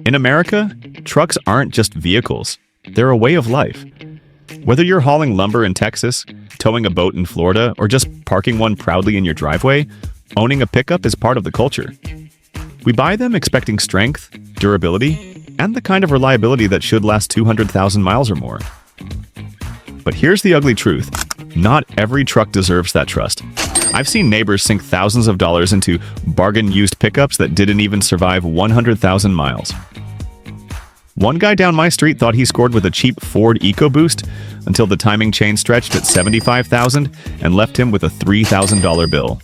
In America, trucks aren't just vehicles. They're a way of life. Whether you're hauling lumber in Texas, towing a boat in Florida, or just parking one proudly in your driveway, owning a pickup is part of the culture. We buy them expecting strength, durability, and the kind of reliability that should last 200,000 miles or more. But here's the ugly truth. Not every truck deserves that trust. I've seen neighbors sink thousands of dollars into bargain-used pickups that didn't even survive 100,000 miles. One guy down my street thought he scored with a cheap Ford EcoBoost until the timing chain stretched at $75,000 and left him with a $3,000 bill.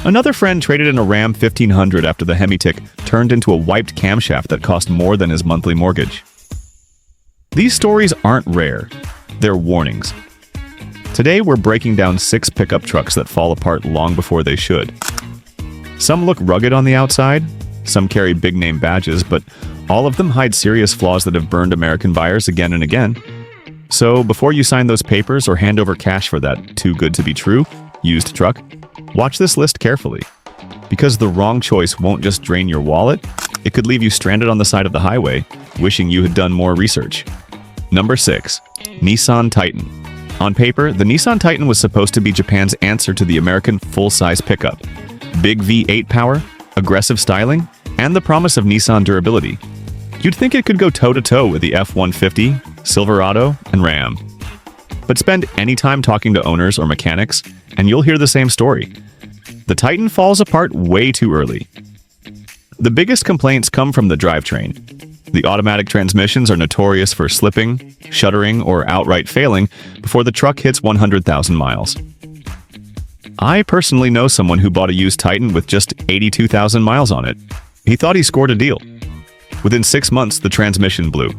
Another friend traded in a Ram 1500 after the HEMI tick turned into a wiped camshaft that cost more than his monthly mortgage. These stories aren't rare. They're warnings. Today, we're breaking down 6 pickup trucks that fall apart long before they should. Some look rugged on the outside, some carry big-name badges, but all of them hide serious flaws that have burned American buyers again and again. So, before you sign those papers or hand over cash for that too-good-to-be-true used truck, watch this list carefully. Because the wrong choice won't just drain your wallet, it could leave you stranded on the side of the highway, wishing you had done more research. Number 6. Nissan Titan. On paper, the Nissan Titan was supposed to be Japan's answer to the American full-size pickup. Big V8 power, aggressive styling, and the promise of Nissan durability. You'd think it could go toe-to-toe with the F-150, Silverado, and Ram. But spend any time talking to owners or mechanics, and you'll hear the same story. The Titan falls apart way too early. The biggest complaints come from the drivetrain. The automatic transmissions are notorious for slipping, shuddering, or outright failing before the truck hits 100,000 miles. I personally know someone who bought a used Titan with just 82,000 miles on it. He thought he scored a deal. Within 6 months, the transmission blew.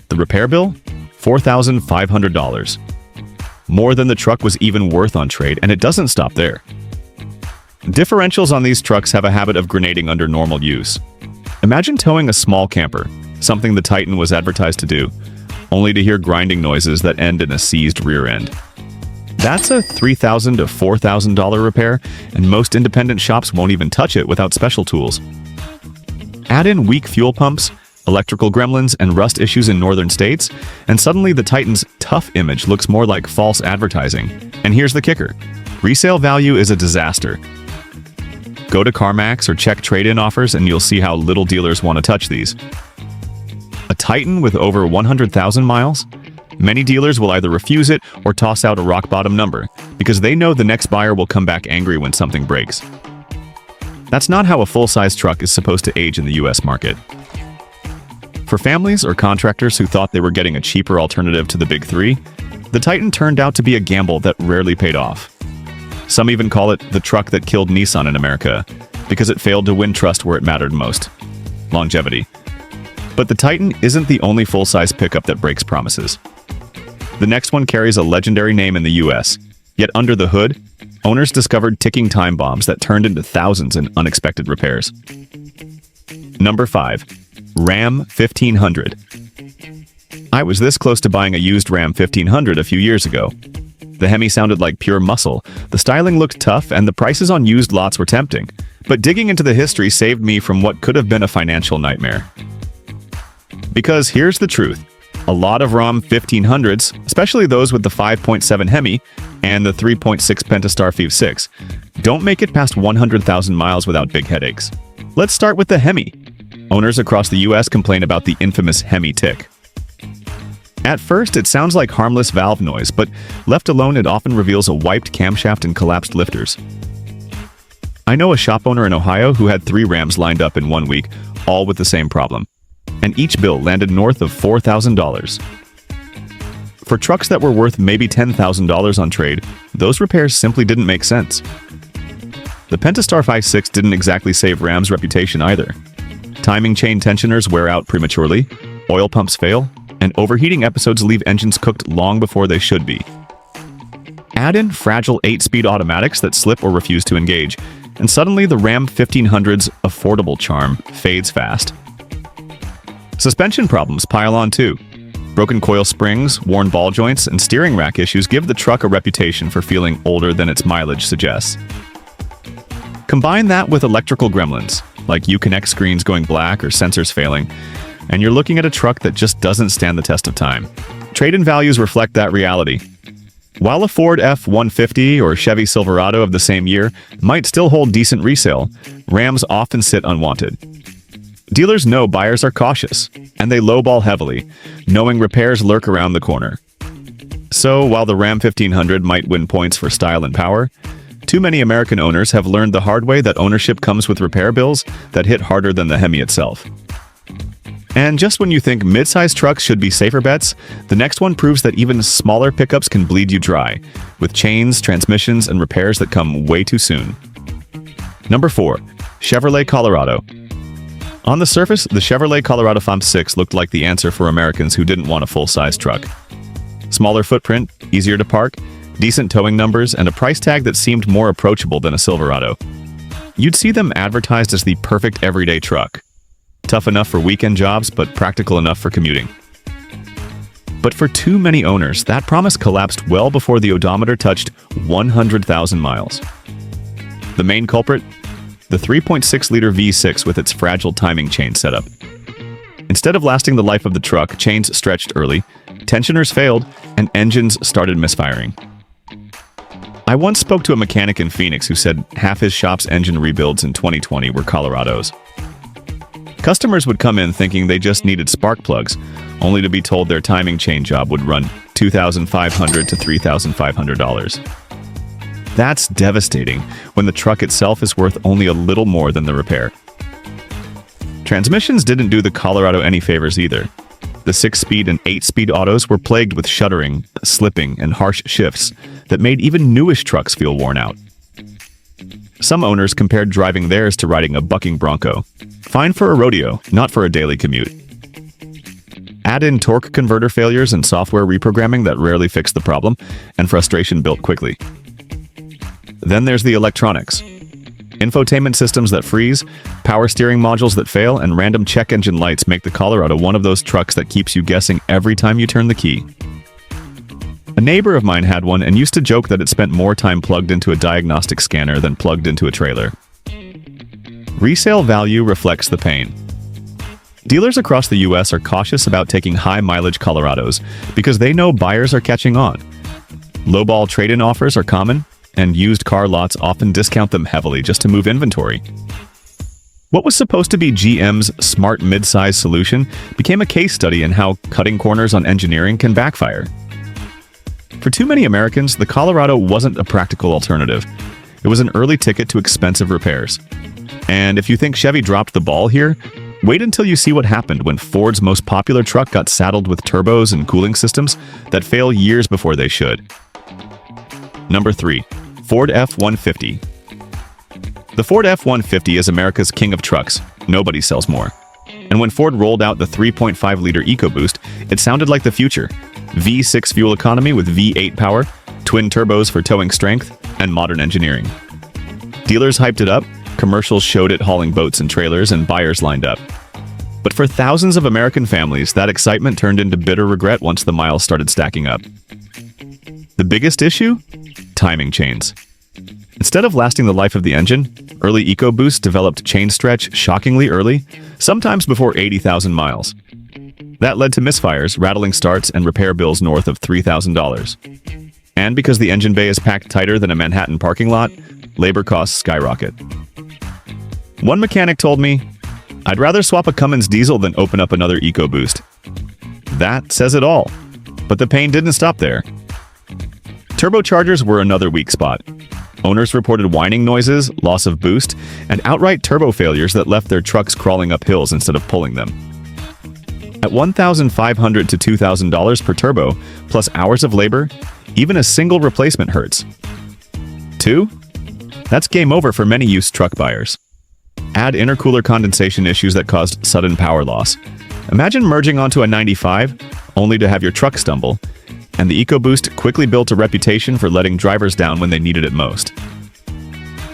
The repair bill? $4,500. More than the truck was even worth on trade, and it doesn't stop there. Differentials on these trucks have a habit of grenading under normal use. Imagine towing a small camper, something the Titan was advertised to do, only to hear grinding noises that end in a seized rear end. That's a $3,000 to $4,000 repair, and most independent shops won't even touch it without special tools. Add in weak fuel pumps, electrical gremlins, and rust issues in northern states, and suddenly the Titan's tough image looks more like false advertising. And here's the kicker. Resale value is a disaster. Go to CarMax or check trade-in offers and you'll see how little dealers want to touch these. A Titan with over 100,000 miles? Many dealers will either refuse it or toss out a rock-bottom number because they know the next buyer will come back angry when something breaks. That's not how a full-size truck is supposed to age in the US market. For families or contractors who thought they were getting a cheaper alternative to the big three, the Titan turned out to be a gamble that rarely paid off. Some even call it the truck that killed Nissan in America, because it failed to win trust where it mattered most: longevity. But the Titan isn't the only full-size pickup that breaks promises. The next one carries a legendary name in the US, yet under the hood, owners discovered ticking time bombs that turned into thousands in unexpected repairs. Number 5. Ram 1500. I was this close to buying a used Ram 1500 a few years ago. The HEMI sounded like pure muscle, the styling looked tough, and the prices on used lots were tempting. But digging into the history saved me from what could have been a financial nightmare. Because here's the truth. A lot of Ram 1500s, especially those with the 5.7 HEMI and the 3.6 Catastrophe 6, don't make it past 100,000 miles without big headaches. Let's start with the HEMI. Owners across the US complain about the infamous HEMI tick. At first, it sounds like harmless valve noise, but left alone, it often reveals a wiped camshaft and collapsed lifters. I know a shop owner in Ohio who had 3 Rams lined up in 1 week, all with the same problem, and each bill landed north of $4,000. For trucks that were worth maybe $10,000 on trade, those repairs simply didn't make sense. The Catastrophe 6 didn't exactly save Ram's reputation either. Timing chain tensioners wear out prematurely, oil pumps fail, and overheating episodes leave engines cooked long before they should be. Add in fragile 8-speed automatics that slip or refuse to engage, and suddenly the Ram 1500's affordable charm fades fast. Suspension problems pile on too. Broken coil springs, worn ball joints, and steering rack issues give the truck a reputation for feeling older than its mileage suggests. Combine that with electrical gremlins, like Uconnect screens going black or sensors failing, and you're looking at a truck that just doesn't stand the test of time. Trade-in values reflect that reality. While a Ford F-150 or Chevy Silverado of the same year might still hold decent resale, Rams often sit unwanted. Dealers know buyers are cautious, and they lowball heavily, knowing repairs lurk around the corner. So, while the Ram 1500 might win points for style and power, too many American owners have learned the hard way that ownership comes with repair bills that hit harder than the HEMI itself. And just when you think mid-sized trucks should be safer bets, the next one proves that even smaller pickups can bleed you dry, with chains, transmissions, and repairs that come way too soon. Number 4. Chevrolet Colorado. On the surface, the Chevrolet Colorado FAM6 looked like the answer for Americans who didn't want a full-size truck. Smaller footprint, easier to park, decent towing numbers, and a price tag that seemed more approachable than a Silverado. You'd see them advertised as the perfect everyday truck. Tough enough for weekend jobs, but practical enough for commuting. But for too many owners, that promise collapsed well before the odometer touched 100,000 miles. The main culprit? The 3.6-liter V6 with its fragile timing chain setup. Instead of lasting the life of the truck, chains stretched early, tensioners failed, and engines started misfiring. I once spoke to a mechanic in Phoenix who said half his shop's engine rebuilds in 2020 were Colorados. Customers would come in thinking they just needed spark plugs, only to be told their timing chain job would run $2,500 to $3,500. That's devastating when the truck itself is worth only a little more than the repair. Transmissions didn't do the Colorado any favors either. The 6-speed and 8-speed autos were plagued with shuddering, slipping, and harsh shifts that made even newish trucks feel worn out. Some owners compared driving theirs to riding a bucking bronco. Fine for a rodeo, not for a daily commute. Add in torque converter failures and software reprogramming that rarely fix the problem, and frustration built quickly. Then there's the electronics. Infotainment systems that freeze, power steering modules that fail, and random check engine lights make the Colorado one of those trucks that keeps you guessing every time you turn the key. A neighbor of mine had one and used to joke that it spent more time plugged into a diagnostic scanner than plugged into a trailer. Resale value reflects the pain. Dealers across the US are cautious about taking high-mileage Colorados because they know buyers are catching on. Lowball trade-in offers are common, and used car lots often discount them heavily just to move inventory. What was supposed to be GM's smart mid-size solution became a case study in how cutting corners on engineering can backfire. For too many Americans, the Colorado wasn't a practical alternative. It was an early ticket to expensive repairs. And if you think Chevy dropped the ball here, wait until you see what happened when Ford's most popular truck got saddled with turbos and cooling systems that fail years before they should. Number 3. Ford F-150. The Ford F-150 is America's king of trucks. Nobody sells more. And when Ford rolled out the 3.5-liter EcoBoost, it sounded like the future. V6 fuel economy with V8 power, twin turbos for towing strength, and modern engineering. Dealers hyped it up, commercials showed it hauling boats and trailers, and buyers lined up. But for thousands of American families, that excitement turned into bitter regret once the miles started stacking up. The biggest issue? Timing chains. Instead of lasting the life of the engine, early EcoBoost developed chain stretch shockingly early, sometimes before 80,000 miles. That led to misfires, rattling starts, and repair bills north of $3,000. And because the engine bay is packed tighter than a Manhattan parking lot, labor costs skyrocket. One mechanic told me, "I'd rather swap a Cummins diesel than open up another EcoBoost." That says it all. But the pain didn't stop there. Turbochargers were another weak spot. Owners reported whining noises, loss of boost, and outright turbo failures that left their trucks crawling up hills instead of pulling them. At $1,500 to $2,000 per turbo, plus hours of labor, even a single replacement hurts. 2? That's game over for many used truck buyers. Add intercooler condensation issues that caused sudden power loss. Imagine merging onto a 95, only to have your truck stumble, and the EcoBoost quickly built a reputation for letting drivers down when they needed it most.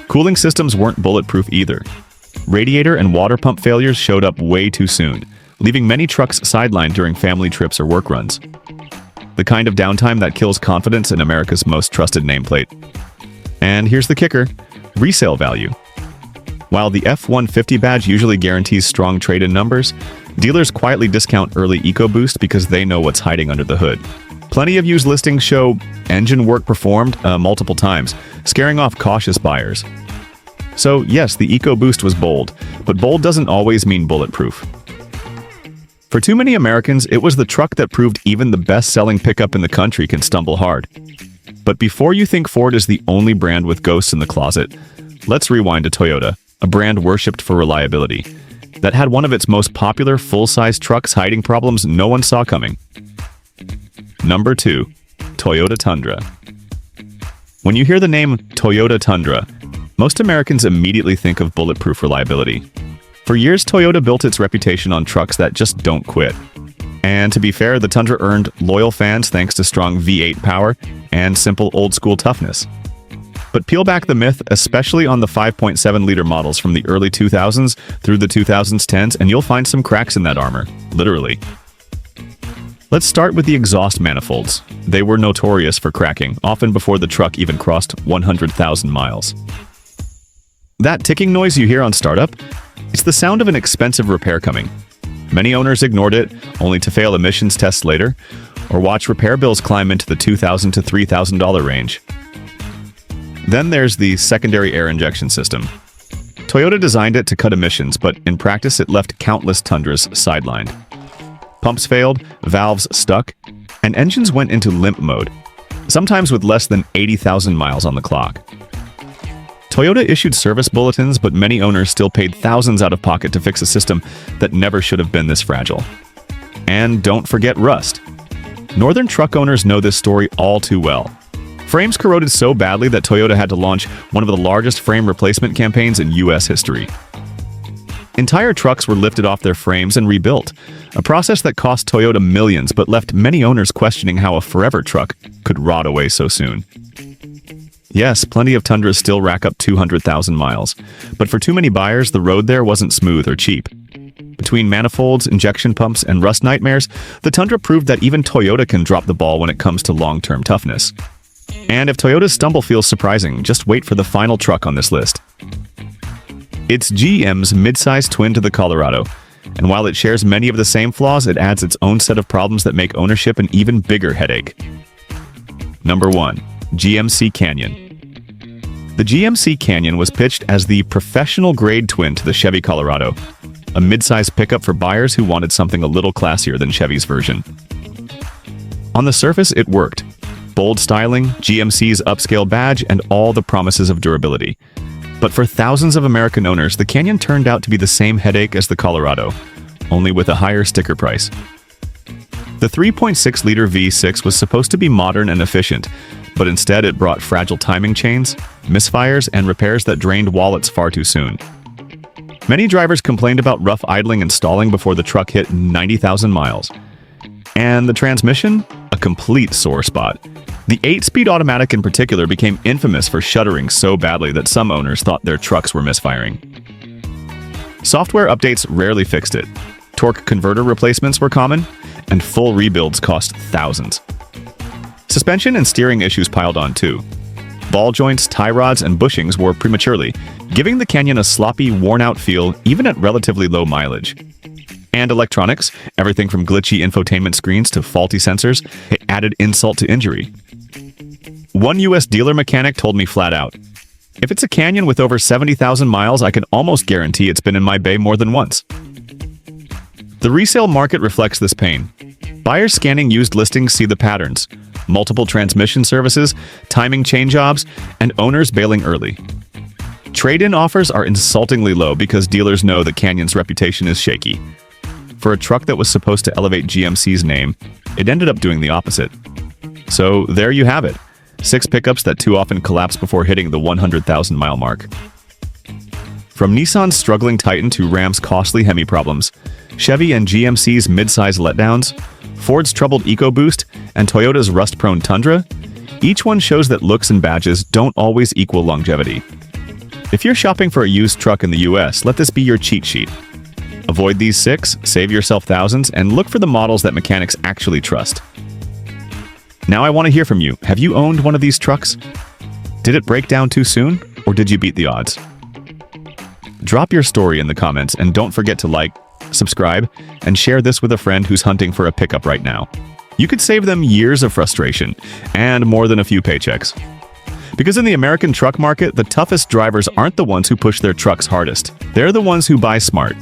Cooling systems weren't bulletproof either. Radiator and water pump failures showed up way too soon, leaving many trucks sidelined during family trips or work runs. The kind of downtime that kills confidence in America's most trusted nameplate. And here's the kicker: resale value. While the F-150 badge usually guarantees strong trade-in numbers, dealers quietly discount early EcoBoost because they know what's hiding under the hood. Plenty of used listings show engine work performed multiple times, scaring off cautious buyers. So yes, the EcoBoost was bold, but bold doesn't always mean bulletproof. For too many Americans, it was the truck that proved even the best-selling pickup in the country can stumble hard. But before you think Ford is the only brand with ghosts in the closet, let's rewind to Toyota, a brand worshipped for reliability, that had one of its most popular full-size trucks hiding problems no one saw coming. Number 2. Toyota Tundra. When you hear the name Toyota Tundra, most Americans immediately think of bulletproof reliability. For years, Toyota built its reputation on trucks that just don't quit. And to be fair, the Tundra earned loyal fans thanks to strong V8 power and simple old-school toughness. But peel back the myth, especially on the 5.7-liter models from the early 2000s through the 2010s, and you'll find some cracks in that armor, literally. Let's start with the exhaust manifolds. They were notorious for cracking, often before the truck even crossed 100,000 miles. That ticking noise you hear on startup? It's the sound of an expensive repair coming. Many owners ignored it, only to fail emissions tests later, or watch repair bills climb into the $2,000 to $3,000 range. Then there's the secondary air injection system. Toyota designed it to cut emissions, but in practice it left countless Tundras sidelined. Pumps failed, valves stuck, and engines went into limp mode, sometimes with less than 80,000 miles on the clock. Toyota issued service bulletins, but many owners still paid thousands out of pocket to fix a system that never should have been this fragile. And don't forget rust. Northern truck owners know this story all too well. Frames corroded so badly that Toyota had to launch one of the largest frame replacement campaigns in U.S. history. Entire trucks were lifted off their frames and rebuilt, a process that cost Toyota millions but left many owners questioning how a forever truck could rot away so soon. Yes, plenty of Tundras still rack up 200,000 miles, but for too many buyers, the road there wasn't smooth or cheap. Between manifolds, injection pumps, and rust nightmares, the Tundra proved that even Toyota can drop the ball when it comes to long-term toughness. And if Toyota's stumble feels surprising, just wait for the final truck on this list. It's GM's mid-size twin to the Colorado, and while it shares many of the same flaws, it adds its own set of problems that make ownership an even bigger headache. Number 1. GMC Canyon. The GMC Canyon was pitched as the professional-grade twin to the Chevy Colorado, a mid-size pickup for buyers who wanted something a little classier than Chevy's version. On the surface, it worked. Bold styling, GMC's upscale badge, and all the promises of durability. But for thousands of American owners, the Canyon turned out to be the same headache as the Colorado, only with a higher sticker price. The 3.6-liter V6 was supposed to be modern and efficient, but instead it brought fragile timing chains, misfires, and repairs that drained wallets far too soon. Many drivers complained about rough idling and stalling before the truck hit 90,000 miles. And the transmission? A complete sore spot. The 8-speed automatic in particular became infamous for shuddering so badly that some owners thought their trucks were misfiring. Software updates rarely fixed it. Torque converter replacements were common, and full rebuilds cost thousands. Suspension and steering issues piled on too. Ball joints, tie rods, and bushings wore prematurely, giving the Canyon a sloppy, worn-out feel even at relatively low mileage. And electronics, everything from glitchy infotainment screens to faulty sensors, it added insult to injury. One U.S. dealer mechanic told me flat out, "If it's a Canyon with over 70,000 miles, I can almost guarantee it's been in my bay more than once." The resale market reflects this pain. Buyers scanning used listings see the patterns: multiple transmission services, timing chain jobs, and owners bailing early. Trade-in offers are insultingly low because dealers know the Canyon's reputation is shaky. For a truck that was supposed to elevate GMC's name, it ended up doing the opposite. So there you have it. 6 pickups that too often collapse before hitting the 100,000-mile mark. From Nissan's struggling Titan to Ram's costly HEMI problems, Chevy and GMC's mid-size letdowns, Ford's troubled EcoBoost, and Toyota's rust-prone Tundra, each one shows that looks and badges don't always equal longevity. If you're shopping for a used truck in the US, let this be your cheat sheet. Avoid these 6, save yourself thousands, and look for the models that mechanics actually trust. Now I want to hear from you. Have you owned one of these trucks? Did it break down too soon, or did you beat the odds? Drop your story in the comments and don't forget to like, subscribe, and share this with a friend who's hunting for a pickup right now. You could save them years of frustration and more than a few paychecks. Because in the American truck market, the toughest drivers aren't the ones who push their trucks hardest. They're the ones who buy smart.